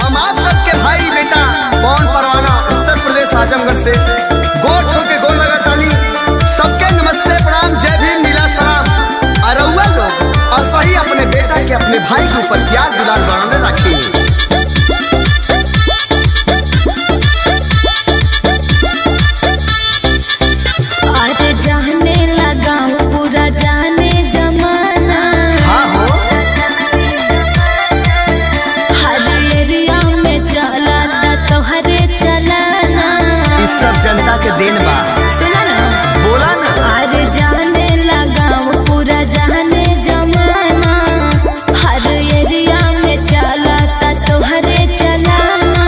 हम आप सबके भाई बेटा पवन परवाना उत्तर प्रदेश आजमगढ़ से गोर छो के गोर लगातानी सबके नमस्ते प्रणाम जय भीम नीला सलाम। अरुआ लोग और सही अपने बेटा के अपने भाई के ऊपर प्यार दुलार बनाने रखी। जनता के देन बा सुना ना बोला ना अरे जाने लगा वो पूरा जाने जमाना हर एरिया में चला ता तोहरे चलाना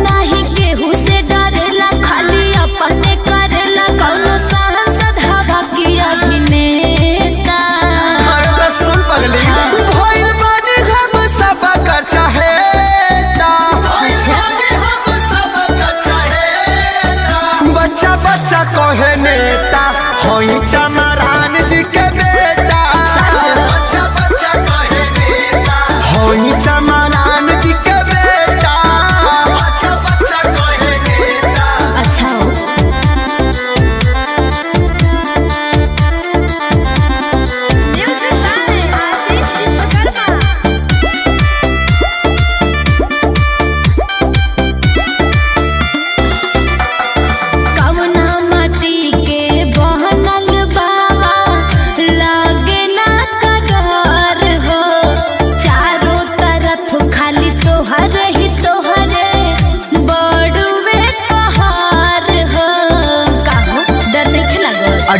नहीं केहू से डरेला खाली अपने करेला कौनो सांसद हवा की अभिनेता। अरे बस सुन पगली भइल बानी हम सब कर चाहेता बच्चा बच्चा कहे नेता होई चमरान जी के बेटा बच्चा बच्चा कहे नेता होई चमरान जी के बेटा बच्चा बच्चा कहे नेता। अच्छा हो म्यूजिक गाने आशीष विश्वकर्मा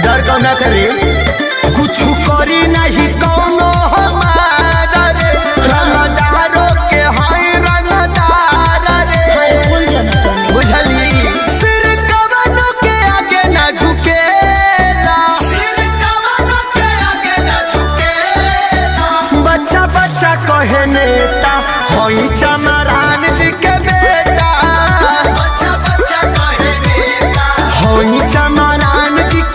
डर कौन ना करे कुछ करी नहीं कौनो हमारा रे रंगदारों के हाय रंगदार रे बुझली सिर कवनों के आगे ना झुकेला सिर कवनों के आगे ना झुकेला बच्चा बच्चा कहे नेता होई चमरान जी के बेटा बच्चा बच्चा कहे नेता होई चमरान जी के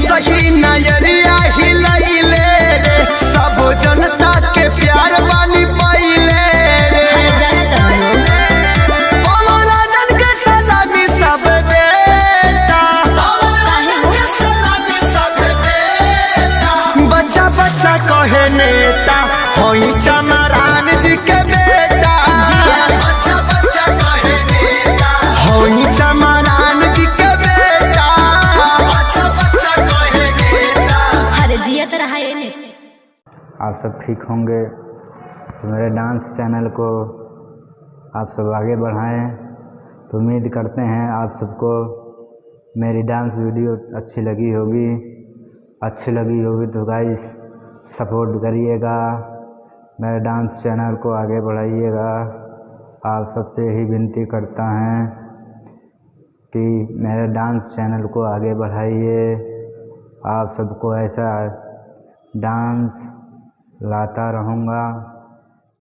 सही नजरिया हिलैले रे सब जनता के प्यार बानी पाइले रे पवराजन के सलामी सब देता बच्चा बच्चा कहे नेता होई चमरान जी के बेटा बच्चा बच्चा कहे नेता होई चमरान जी के बेटा बच्चा बच्चा कहे नेता। आप सब ठीक होंगे तो मेरे डांस चैनल को आप सब आगे बढ़ाएं। तो उम्मीद करते हैं आप सबको मेरी डांस वीडियो अच्छी लगी होगी तो गाइस सपोर्ट करिएगा, मेरे डांस चैनल को आगे बढ़ाइएगा। आप सबसे यही विनती करता हैं कि मेरे डांस चैनल को आगे बढ़ाइए। आप सबको ऐसा डांस लाता रहूँगा।